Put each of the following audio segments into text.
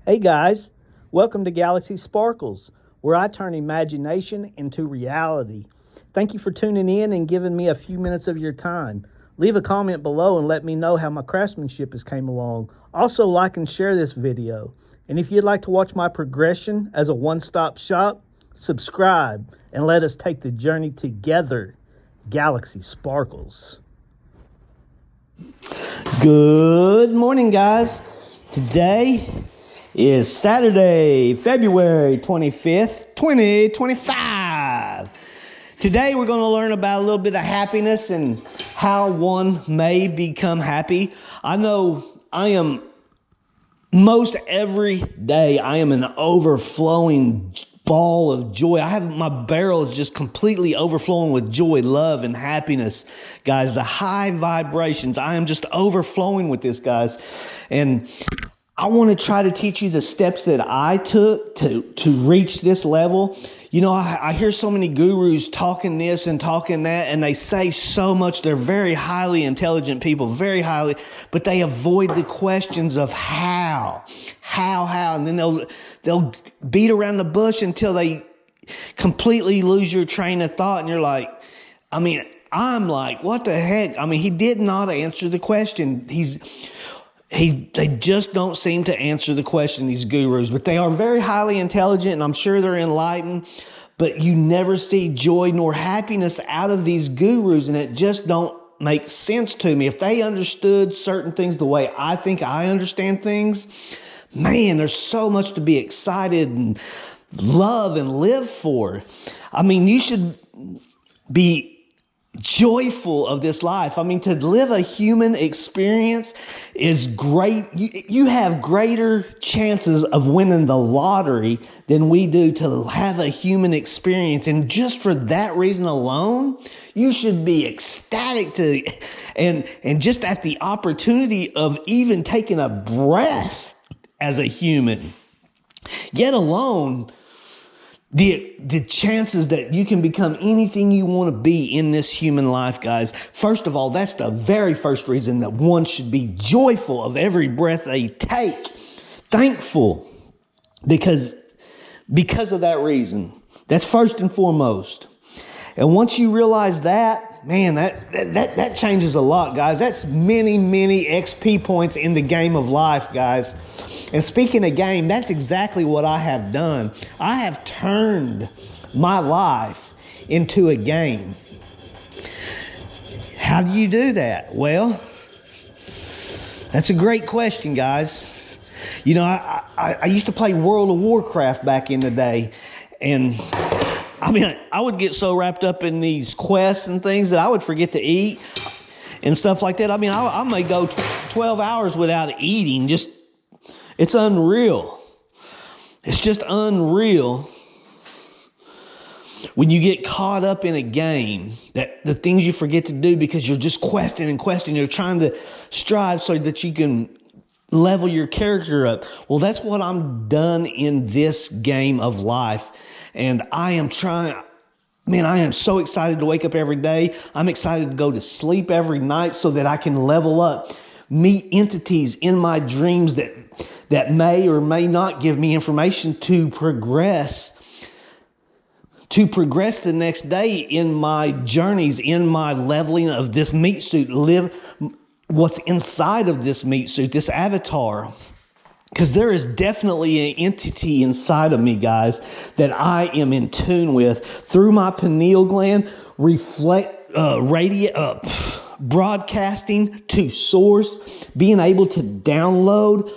Hey guys, welcome to Galaxy Sparkles, where I turn imagination into reality. Thank you for tuning in and giving me a few minutes of your time. Leave a comment below and let me know how my craftsmanship has came along. Also like and share this video. And if you'd like to watch my progression as a one-stop shop, subscribe and let us take the journey together. Galaxy Sparkles. Good morning, guys. Today is Saturday, February 25th, 2025. Today we're going to learn about a little bit of happiness and how one may become happy. I know I am most every day I am an overflowing ball of joy. My barrel is just completely overflowing with joy, love, and happiness. Guys, the high vibrations, I am just overflowing with this, guys. And I want to try to teach you the steps that I took to reach this level. You know, I hear so many gurus talking this and talking that, and they say so much. They're very highly intelligent people, but they avoid the questions of how, and then they'll beat around the bush until they completely lose your train of thought, and you're like, I'm like, what the heck? He did not answer the question. They just don't seem to answer the question, these gurus, but they are very highly intelligent, and I'm sure they're enlightened, but you never see joy nor happiness out of these gurus, and it just don't make sense to me. If they understood certain things the way I think I understand things, man, there's so much to be excited and love and live for. You should be joyful of this life. To live a human experience is great. You have greater chances of winning the lottery than we do to have a human experience. And just for that reason alone, you should be ecstatic and just at the opportunity of even taking a breath as a human, yet alone the chances that you can become anything you want to be in this human life, guys. First of all, that's the very first reason that one should be joyful of every breath they take. Thankful because of that reason. That's first and foremost. And once you realize that, man, that changes a lot, guys. That's many, many XP points in the game of life, guys. And speaking of game, that's exactly what I have done. I have turned my life into a game. How do you do that? Well, that's a great question, guys. You know, I used to play World of Warcraft back in the day, and I would get so wrapped up in these quests and things that I would forget to eat and stuff like that. I may go 12 hours without eating. It's unreal. It's just unreal when you get caught up in a game, that the things you forget to do because you're just questing. You're trying to strive so that you can level your character up. Well, that's what I'm done in this game of life. And I am so excited to wake up every day. I'm excited to go to sleep every night so that I can level up, meet entities in my dreams that may or may not give me information to progress the next day in my journeys, in my leveling of this meat suit, live what's inside of this meat suit, this avatar. Because there is definitely an entity inside of me, guys, that I am in tune with through my pineal gland, broadcasting to source, being able to download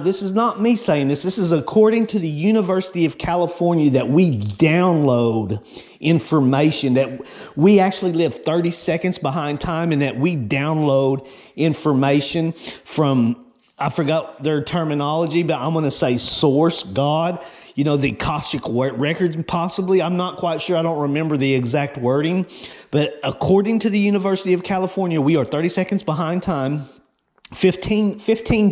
this is not me saying this is according to the University of California, that we download information, that we actually live 30 seconds behind time, and that we download information from, I forgot their terminology, but I'm going to say source, God, the Akashic records, possibly. I'm not quite sure. I don't remember the exact wording. But according to the University of California, we are 30 seconds behind time, 15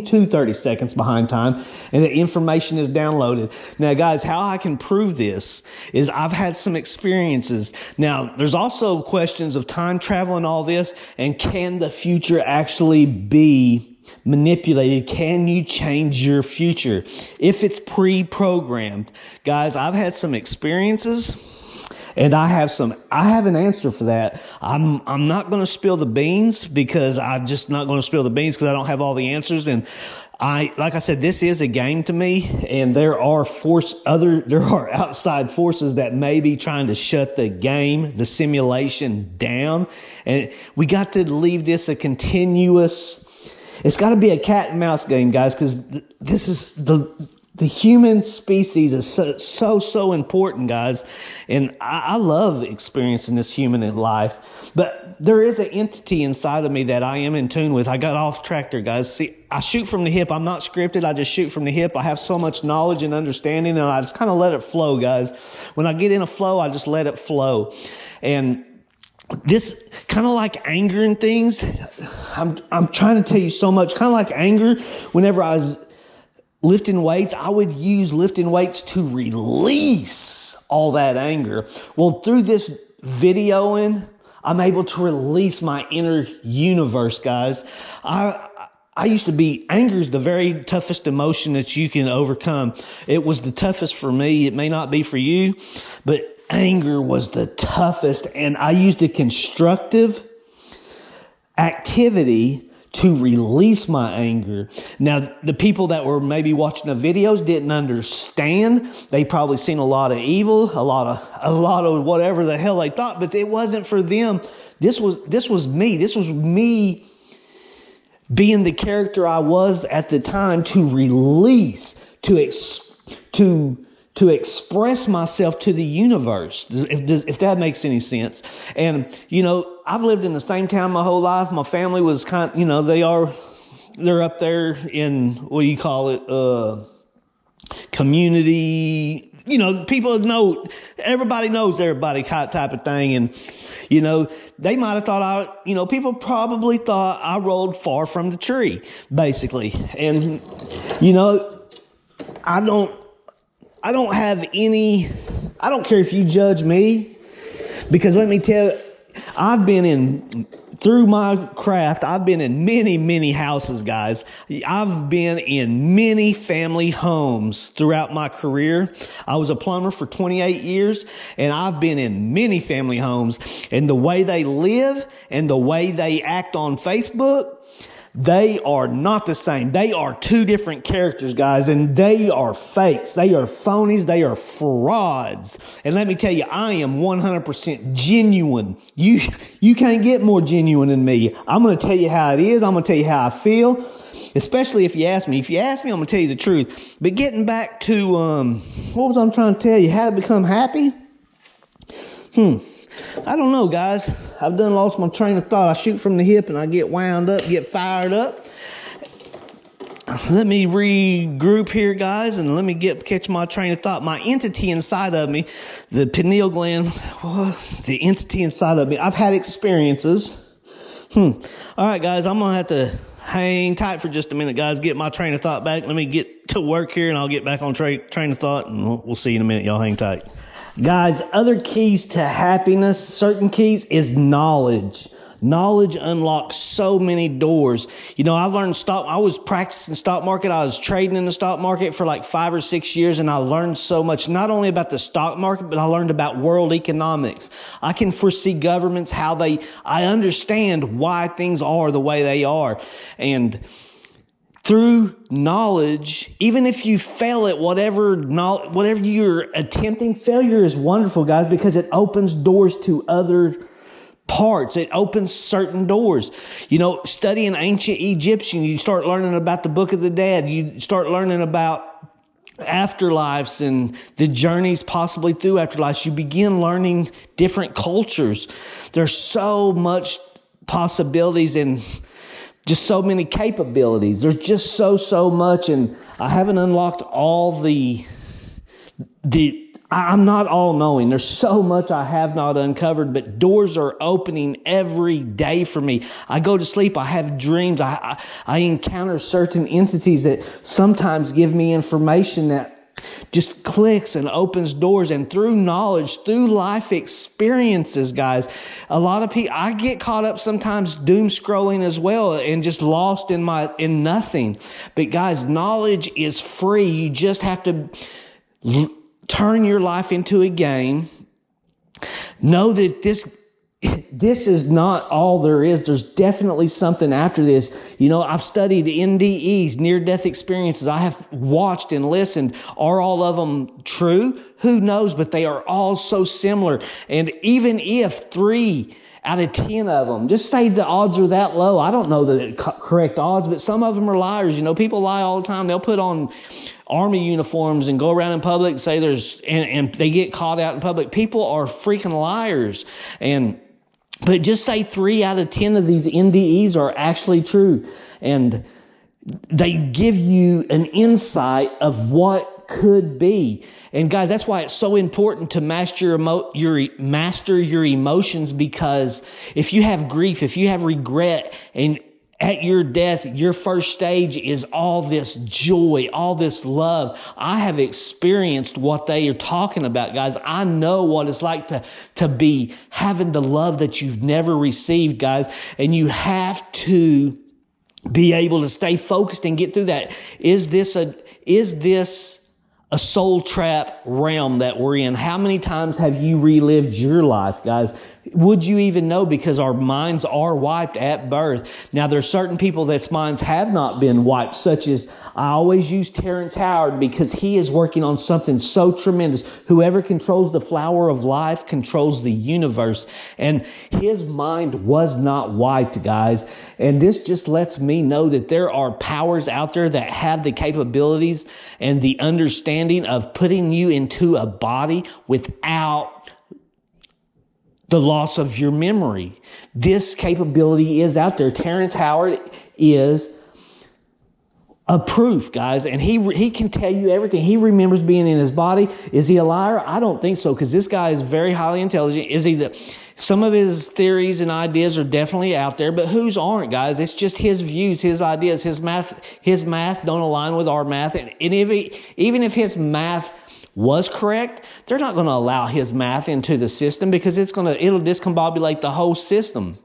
to 30 seconds behind time, and the information is downloaded. Now, guys, how I can prove this is I've had some experiences. Now, there's also questions of time travel and all this, and can the future actually be manipulated? Can you change your future if it's pre-programmed? Guys, I've had some experiences, and I have an answer for that. I'm not going to spill the beans because I'm just not going to spill the beans because I don't have all the answers. And like I said, this is a game to me, and there are outside forces that may be trying to shut the game, the simulation down. And we got to leave this a continuous. It's got to be a cat and mouse game, guys, because this is the human species is so important, guys. And I love experiencing this human in life. But there is an entity inside of me that I am in tune with. I got off track there, guys. See, I shoot from the hip. I'm not scripted. I just shoot from the hip. I have so much knowledge and understanding, and I just kind of let it flow, guys. When I get in a flow, I just let it flow. And this kind of like anger and things, I'm trying to tell you so much. Kind of like anger, whenever I was lifting weights, I would use lifting weights to release all that anger. Well, through this videoing, I'm able to release my inner universe, guys. I used to be, anger is the very toughest emotion that you can overcome. It was the toughest for me. It may not be for you, but anger was the toughest. And I used a constructive activity to release my anger. Now, the people that were maybe watching the videos didn't understand. They probably seen a lot of evil, a lot of whatever the hell they thought, but it wasn't for them. This was me. This was me being the character I was at the time, to release, to express myself to the universe, if that makes any sense. And, I've lived in the same town my whole life. My family was they're up there in, what do you call it, community, people know, everybody knows everybody type of thing. And, they might have thought people probably thought I rolled far from the tree, basically. And, I don't have any, I don't care if you judge me, because let me tell you, through my craft, I've been in many, many houses, guys. I've been in many family homes throughout my career. I was a plumber for 28 years, and I've been in many family homes. And the way they live and the way they act on Facebook, they are not the same. They are two different characters, guys, and they are fakes. They are phonies. They are frauds. And let me tell you, I am 100% genuine. You can't get more genuine than me. I'm going to tell you how it is. I'm going to tell you how I feel, especially if you ask me. If you ask me, I'm going to tell you the truth. But getting back to, what was I trying to tell you? How to become happy? I don't know, guys. I've done lost my train of thought. I shoot from the hip and I get wound up, get fired up. Let me regroup here, guys, and let me catch my train of thought. My entity inside of me, the pineal gland, the entity inside of me. I've had experiences. All right, guys, I'm going to have to hang tight for just a minute, guys. Get my train of thought back. Let me get to work here, and I'll get back on train of thought, and we'll see you in a minute. Y'all hang tight. Guys, other keys to happiness, certain keys, is knowledge. Knowledge unlocks so many doors. I learned I was practicing stock market. I was trading in the stock market for like 5 or 6 years, and I learned so much, not only about the stock market, but I learned about world economics. I can foresee governments, I understand why things are the way they are. And through knowledge, even if you fail at whatever you're attempting, failure is wonderful, guys, because it opens doors to other parts. It opens certain doors. Studying ancient Egyptian, you start learning about the Book of the Dead. You start learning about afterlives and the journeys possibly through afterlives. You begin learning different cultures. There's so much possibilities and just so many capabilities. There's just so much, and I haven't unlocked all I'm not all knowing. There's so much I have not uncovered, but doors are opening every day for me. I go to sleep. I have dreams. I encounter certain entities that sometimes give me information that just clicks and opens doors. And through knowledge, through life experiences, guys, a lot of people, I get caught up sometimes doom scrolling as well and just lost in nothing. But guys, knowledge is free. You just have to turn your life into a game. Know that this is not all there is. There's definitely something after this. You know, I've studied NDEs, near-death experiences. I have watched and listened. Are all of them true? Who knows? But they are all so similar. And even if 3 out of 10 of them, just say the odds are that low. I don't know the correct odds, but some of them are liars. You know, people lie all the time. They'll put on army uniforms and go around in public and say and they get caught out in public. People are freaking liars. But just say 3 out of 10 of these NDEs are actually true. And they give you an insight of what could be. And guys, that's why it's so important to master your emotions, because if you have grief, if you have regret, and at your death, your first stage is all this joy, all this love. I have experienced what they are talking about, guys. I know what it's like to be having the love that you've never received, guys. And you have to be able to stay focused and get through that. Is this a soul trap realm that we're in? How many times have you relived your life, guys? Would you even know? Because our minds are wiped at birth. Now, there's certain people that's minds have not been wiped, such as I always use Terrence Howard, because he is working on something so tremendous. Whoever controls the flower of life controls the universe. And his mind was not wiped, guys. And this just lets me know that there are powers out there that have the capabilities and the understanding of putting you into a body without the loss of your memory. This capability is out there. Terrence Howard is a proof, guys, and he can tell you everything. He remembers being in his body. Is he a liar? I don't think so, because this guy is very highly intelligent. Some of his theories and ideas are definitely out there, but whose aren't, guys? It's just his views, his ideas, his math don't align with our math. And even if his math was correct, they're not going to allow his math into the system, because it'll discombobulate the whole system.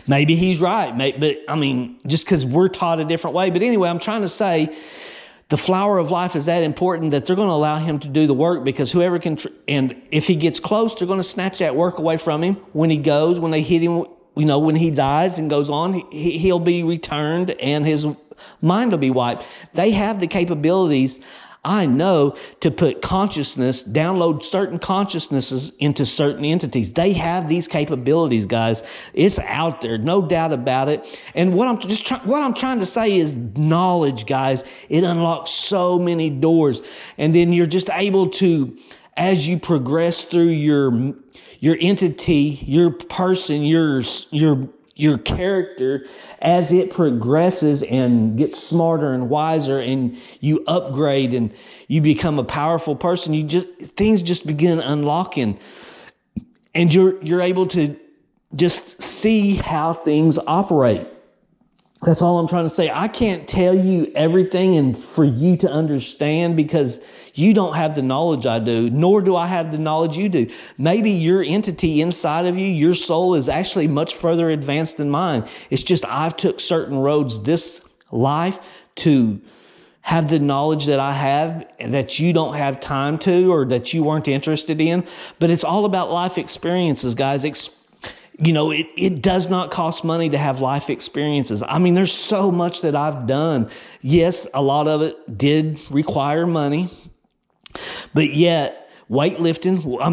Maybe he's right, but I mean, just because we're taught a different way. But anyway, I'm trying to say the flower of life is that important that they're going to allow him to do the work, because whoever can, and if he gets close, they're going to snatch that work away from him. When they hit him, you know, when he dies and goes on, he'll be returned and his mind will be wiped. They have the capabilities, I know, to put download certain consciousnesses into certain entities. They have these capabilities, guys. It's out there, no doubt about it. And what I'm trying to say is knowledge, guys. It unlocks so many doors. And then you're just able to, as you progress through your entity, your person, your character, as it progresses and gets smarter and wiser, and you upgrade and you become a powerful person, things just begin unlocking, and you're able to just see how things operate. That's all I'm trying to say. I can't tell you everything and for you to understand, because you don't have the knowledge I do, nor do I have the knowledge you do. Maybe your entity inside of you, your soul, is actually much further advanced than mine. It's just I've took certain roads this life to have the knowledge that I have that you don't have time to, or that you weren't interested in. But it's all about life experiences, guys. You know, it does not cost money to have life experiences. I mean, there's so much that I've done. Yes, a lot of it did require money, but yet weightlifting, I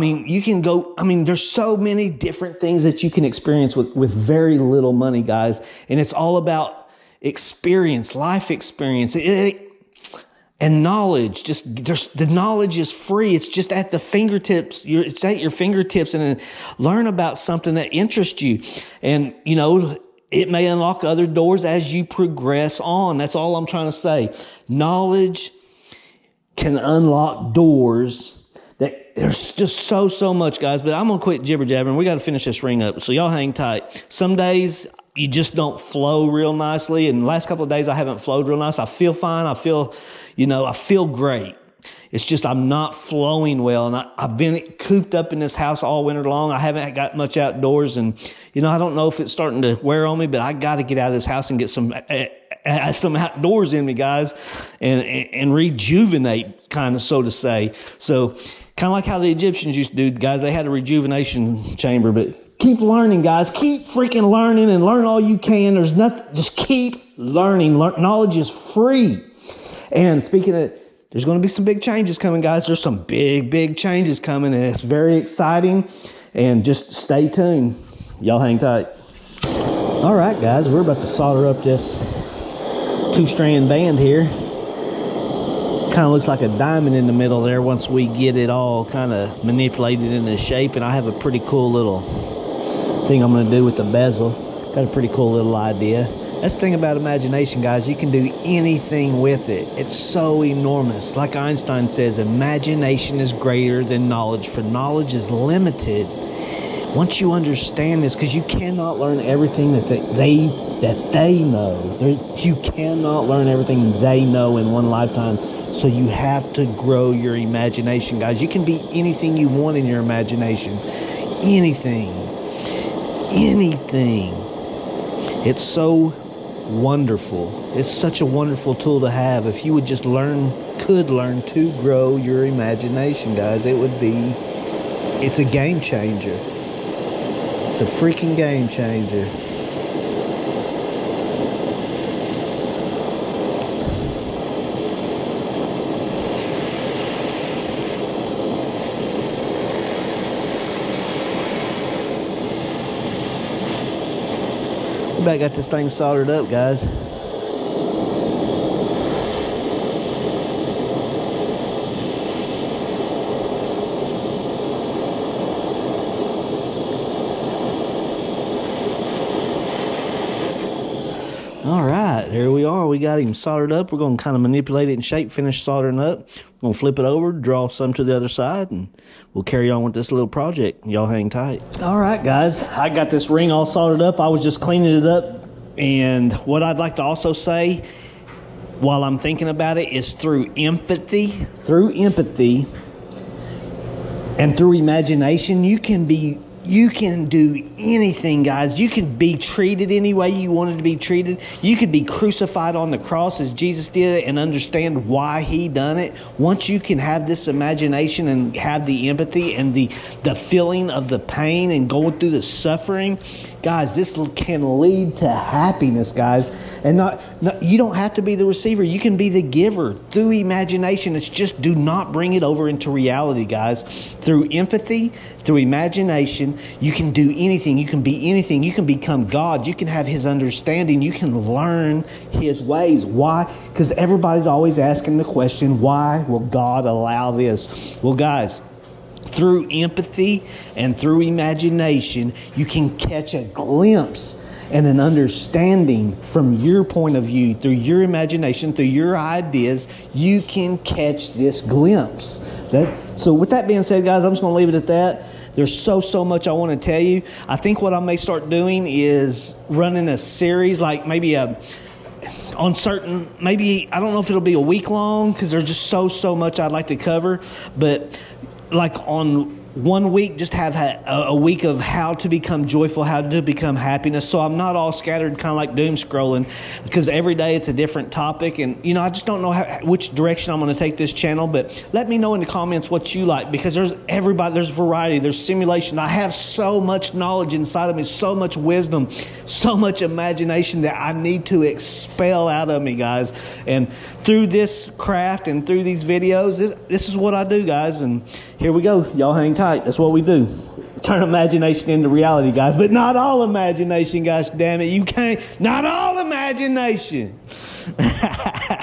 mean, there's so many different things that you can experience with very little money, guys. And it's all about experience, life experience. And knowledge, the knowledge is free. It's just at the fingertips. It's at your fingertips, and learn about something that interests you. And, you know, it may unlock other doors as you progress on. That's all I'm trying to say. Knowledge can unlock doors. There's just so much, guys. But I'm going to quit jibber jabbering. We got to finish this ring up. So y'all hang tight. Some days you just don't flow real nicely. And the last couple of days I haven't flowed real nice. I feel fine. I feel great. It's just I'm not flowing well, and I've been cooped up in this house all winter long. I haven't got much outdoors, and I don't know if it's starting to wear on me, but I got to get out of this house and get some outdoors in me, guys, and rejuvenate, kind of, so to say. So kind of like how the Egyptians used to do, guys. They had a rejuvenation chamber, but keep learning, guys. Keep freaking learning and learn all you can. There's nothing. Just keep learning. Knowledge is free. And speaking of, there's going to be some big changes coming, guys. There's some big changes coming, and it's very exciting. And just stay tuned. Y'all hang tight. All right, guys, we're about to solder up this 2-strand band here. Kind of looks like a diamond in the middle there once we get it all kind of manipulated into shape. And I have a pretty cool little thing I'm going to do with the bezel. Got a pretty cool little idea. That's the thing about imagination, guys. You can do anything with it. It's so enormous. Like Einstein says, imagination is greater than knowledge, for knowledge is limited. Once you understand this, because you cannot learn everything that they know. You cannot learn everything they know in one lifetime. So you have to grow your imagination, guys. You can be anything you want in your imagination. Anything. It's so wonderful. It's such a wonderful tool to have. If you would just could learn to grow your imagination, guys, it's a game changer. It's a freaking game changer. I got this thing soldered up, guys. All right, there we are. We got him soldered up. We're going to kind of manipulate it in shape, finish soldering up. We're going to flip it over, draw some to the other side, and we'll carry on with this little project. Y'all hang tight. All right, guys. I got this ring all soldered up. I was just cleaning it up. And what I'd like to also say while I'm thinking about it is through empathy and through imagination, you can do anything, guys. You can be treated any way you wanted to be treated. You could be crucified on the cross as Jesus did and understand why he done it. Once you can have this imagination and have the empathy and the feeling of the pain and going through the suffering, guys, this can lead to happiness, guys. And you don't have to be the receiver. You can be the giver through imagination. It's just do not bring it over into reality, guys. Through empathy, through imagination, you can do anything. You can be anything. You can become God. You can have his understanding. You can learn his ways. Why? Because everybody's always asking the question, why will God allow this? Well, guys, through empathy and through imagination, you can catch a glimpse and an understanding from your point of view, through your imagination, through your ideas. You can catch this glimpse. So with that being said, guys, I'm just going to leave it at that. There's so much I want to tell you. I think what I may start doing is running a series, like maybe on certain, maybe, I don't know if it'll be a week long, because there's just so much I'd like to cover. But like on 1 week, just have a week of how to become joyful, how to become happiness. So I'm not all scattered, kind of like doom scrolling, because every day it's a different topic. And, I just don't know which direction I'm going to take this channel. But let me know in the comments what you like, because there's variety, there's simulation. I have so much knowledge inside of me, so much wisdom, so much imagination that I need to expel out of me, guys. And through this craft and through these videos, this is what I do, guys. And here we go. Y'all hang tight. That's what we do. Turn imagination into reality, guys. But not all imagination, guys. Damn it. You can't. Not all imagination. All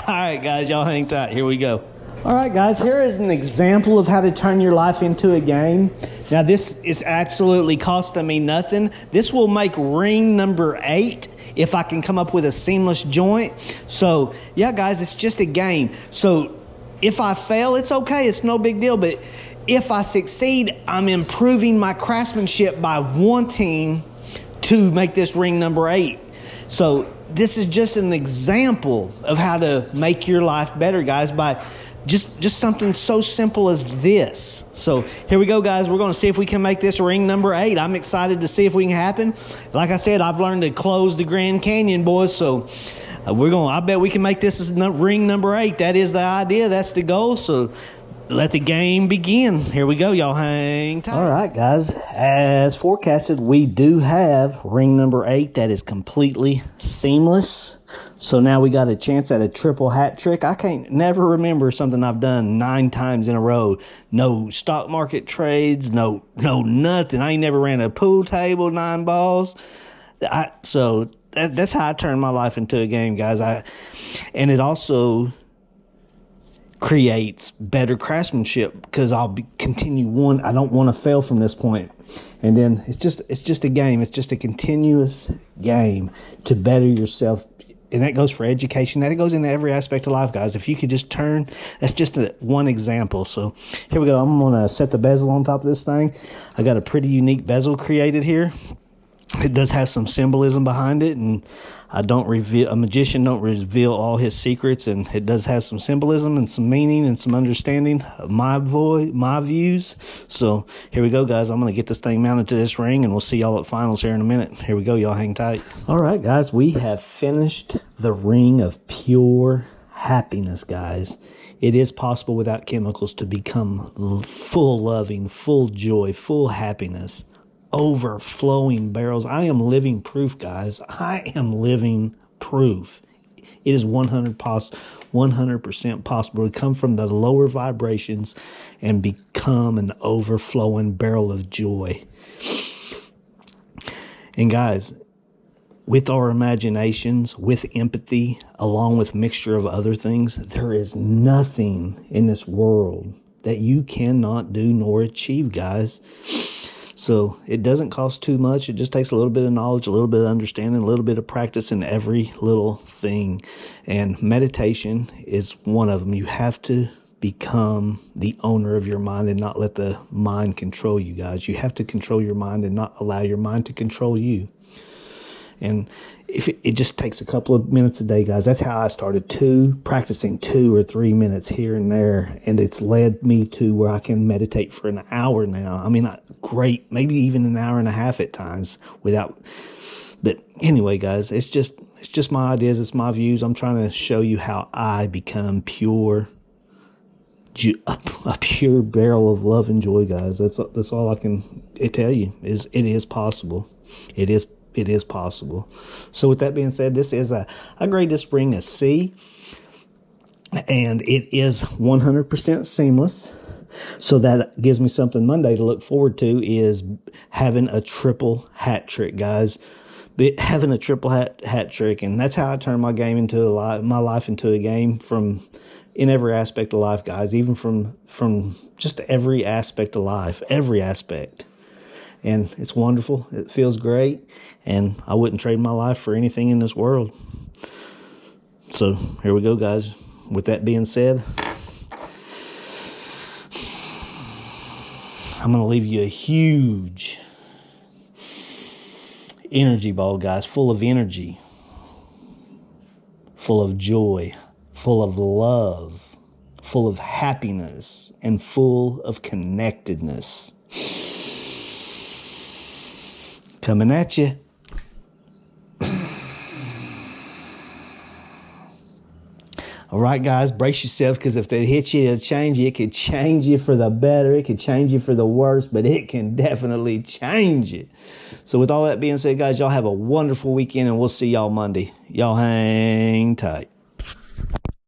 right, guys. Y'all hang tight. Here we go. All right, guys. Here is an example of how to turn your life into a game. Now, this is absolutely costing me nothing. This will make ring number 8 if I can come up with a seamless joint. So, yeah, guys, it's just a game. So, if I fail, it's okay. It's no big deal. But if I succeed, I'm improving my craftsmanship by wanting to make this ring number 8. So this is just an example of how to make your life better, guys, by just something so simple as this. So here we go, guys. We're going to see if we can make this ring number 8. I'm excited to see if we can happen. Like I said, I've learned to close the Grand Canyon, boys. So I bet we can make this as ring number 8. That is the idea. That's the goal. So let the game begin. Here we go. Y'all hang tight. All right, guys. As forecasted, we do have ring number 8 that is completely seamless. So now we got a chance at a triple hat trick. I can't never remember something I've done 9 times in a row. No stock market trades, no nothing. I ain't never ran a pool table, 9 balls. So that's how I turned my life into a game, guys. And it also creates better craftsmanship because I'll continue one. I don't want to fail from this point. And then it's just a game. It's just a continuous game to better yourself. And that goes for education. That goes into every aspect of life, guys. If you could just turn, that's just one example. So here we go. I'm going to set the bezel on top of this thing. I got a pretty unique bezel created here. It does have some symbolism behind it, and a magician don't reveal all his secrets, and it does have some symbolism and some meaning and some understanding of my views. So here we go, guys. I'm going to get this thing mounted to this ring, and we'll see y'all at finals here in a minute. Here we go. Y'all hang tight. All right, guys. We have finished the ring of pure happiness, guys. It is possible without chemicals to become full loving, full joy, full happiness. Overflowing barrels. I am living proof, guys. I am living proof. It is 100% possible to come from the lower vibrations and become an overflowing barrel of joy. And guys, with our imaginations, with empathy, along with mixture of other things, there is nothing in this world that you cannot do nor achieve, guys. So it doesn't cost too much. It just takes a little bit of knowledge, a little bit of understanding, a little bit of practice in every little thing. And meditation is one of them. You have to become the owner of your mind and not let the mind control you, guys. You have to control your mind and not allow your mind to control you. And if it just takes a couple of minutes a day, guys. That's how I started practicing 2 or 3 minutes here and there. And it's led me to where I can meditate for an hour now. I mean, great, maybe even an hour and a half at times but anyway, guys, it's just my ideas. It's my views. I'm trying to show you how I become a pure barrel of love and joy, guys. That's all I can tell you is it is possible. It is possible. So with that being said, this is I grade this ring a C, and it is 100% seamless. So that gives me something Monday to look forward to, is having a triple hat trick, guys. Having a triple hat trick, and that's how I turn my life into a game in every aspect of life, guys. Even from just every aspect of life, every aspect. And it's wonderful. It feels great. And I wouldn't trade my life for anything in this world. So here we go, guys. With that being said, I'm going to leave you a huge energy ball, guys, full of energy, full of joy, full of love, full of happiness, and full of connectedness. Coming at you. All right, guys, brace yourself, because if they hit you, it'll change you. It could change you for the better. It could change you for the worse, but it can definitely change you. So with all that being said, guys, y'all have a wonderful weekend, and we'll see y'all Monday. Y'all hang tight.